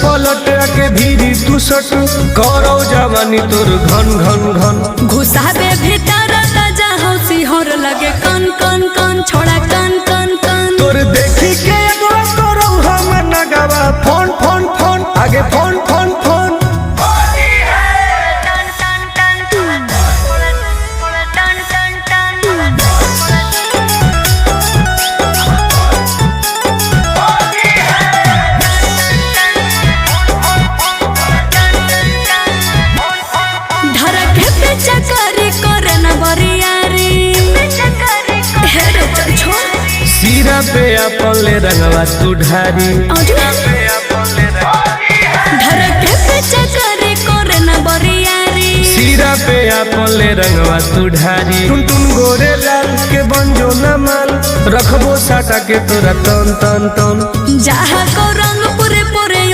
पलट के भीरी तू सट करो जवानी तोर घन घन घन घुसाबे भीतर ताजा हौसी हर लगे कन कन कन छोड़ा कन कन कन तोर देखी के एगो करो हम नगवा फोन फोन फोन आगे फोन फोन फोन सीरा पे अपन ले रंगवा तू ढारी सीरा पे अपन ले रंगवा तू ढारी टुन टुन गोरे लाल के बंजो न माल रखबो साटा के तोरा तन तन तन जहाँ को रंग पूरे